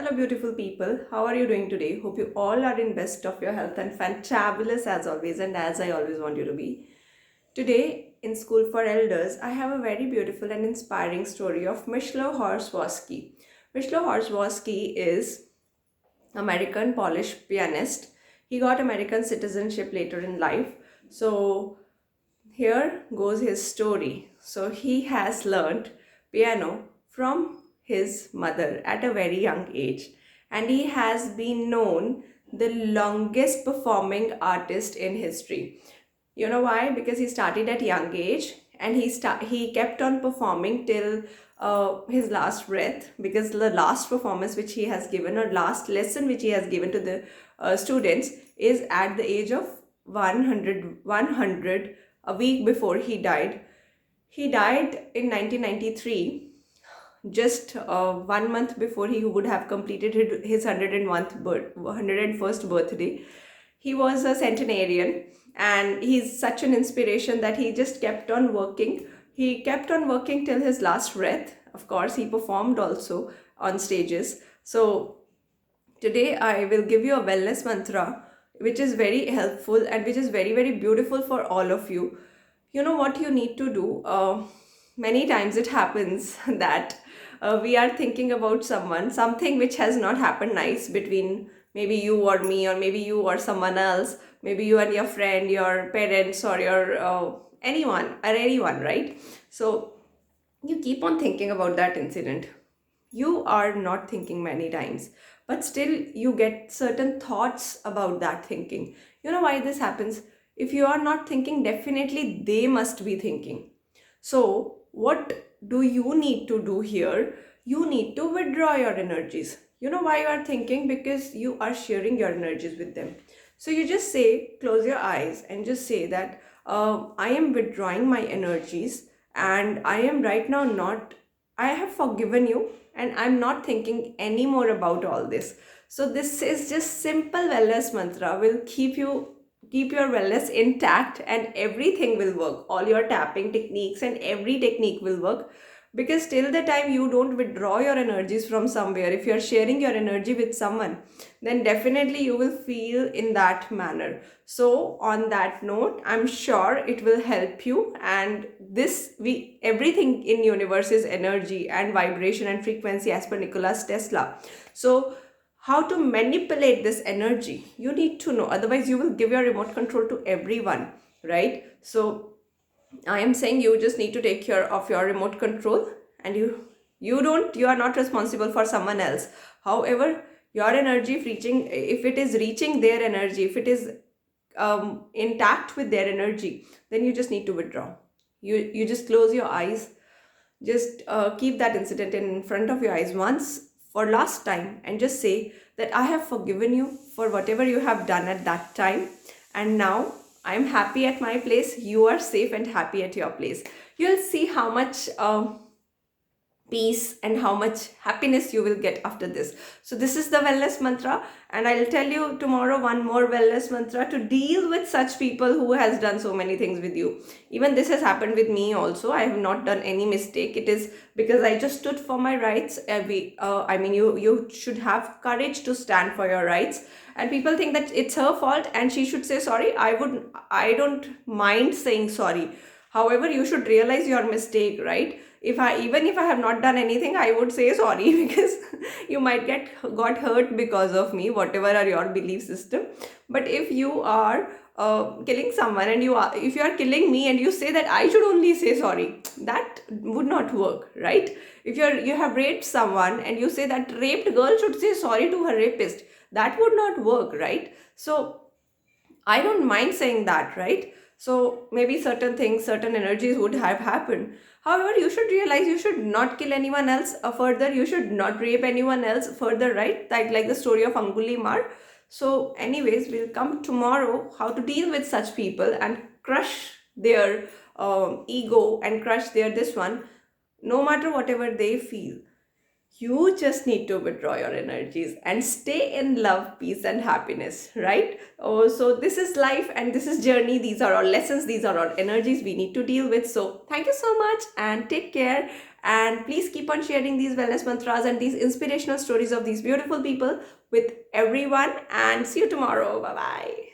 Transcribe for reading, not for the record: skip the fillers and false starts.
Hello, beautiful people. How are you doing today? Hope you all are in best of your health and fantabulous as always, and as I always want you to be. Today, in School for Elders, I have a very beautiful and inspiring story of Mishlo Horswosky. Mishlo Horswosky is American Polish pianist. He got American citizenship later in life. So here goes his story. So he has learned piano from his mother at a very young age, and he has been known the longest performing artist in history. You know why? Because he started at young age, and he kept on performing till his last breath, because the last performance which he has given, or last lesson which he has given to the students, is at the age of 100 a week before he died. He died in 1993, just 1 month before he would have completed his 101st birthday. He was a centenarian, and he's such an inspiration that he just kept on working. He kept on working till his last breath. Of course, he performed also on stages. So today I will give you a wellness mantra which is very helpful and which is very, very beautiful for all of you. You know what you need to do? Many times it happens that we are thinking about something which has not happened nice between maybe you or me, or maybe you or someone else, maybe you and your friend, your parents, or your anyone, right? So you keep on thinking about that incident. You are not thinking many times, but still you get certain thoughts about that thinking. You know why this happens? If you are not thinking, definitely they must be thinking. So what do you need to do here? You need to withdraw your energies. You know why you are thinking? Because you are sharing your energies with them. So you just say, close your eyes and just say that I am withdrawing my energies, and I am right now not, I have forgiven you, and I'm not thinking anymore about all this. So this is just simple wellness mantra will keep your wellness intact, and everything will work. All your tapping techniques and every technique will work, because till the time you don't withdraw your energies from somewhere, if you're sharing your energy with someone, then definitely you will feel in that manner. So on that note, I'm sure it will help you. And this we everything in universe is energy and vibration and frequency, as per Nikola Tesla. So how to manipulate this energy, you need to know, otherwise you will give your remote control to everyone, right? So I am saying you just need to take care of your remote control, and you are not responsible for someone else. However, your energy, if it is reaching their energy, if it is intact with their energy, then you just need to withdraw. You just close your eyes, just keep that incident in front of your eyes once for last time, and just say that I have forgiven you for whatever you have done at that time, and now I am happy at my place, you are safe and happy at your place. You'll see how much peace and how much happiness you will get after this. So this is the wellness mantra, and I'll tell you tomorrow one more wellness mantra to deal with such people who has done so many things with you. Even this has happened with me also. I have not done any mistake. It is because I just stood for my rights. You should have courage to stand for your rights, and people think that it's her fault and she should say sorry. I don't mind saying sorry. However, you should realize your mistake, right? If I have not done anything, I would say sorry because you might got hurt because of me, whatever are your belief system. But if you are killing someone, and if you are killing me and you say that I should only say sorry, that would not work, right? If you have raped someone and you say that raped girl should say sorry to her rapist, that would not work, right? So I don't mind saying that, right? So maybe certain things, certain energies would have happened. However, you should realize you should not kill anyone else further. You should not rape anyone else further, right? Like the story of Angulimar. So, anyways, we'll come tomorrow how to deal with such people and crush their ego and crush their this one, no matter whatever they feel. You just need to withdraw your energies and stay in love, peace, and happiness, right? Oh, so this is life and this is journey. These are our lessons, these are our energies we need to deal with. So thank you so much and take care. And please keep on sharing these wellness mantras and these inspirational stories of these beautiful people with everyone. And see you tomorrow. Bye bye.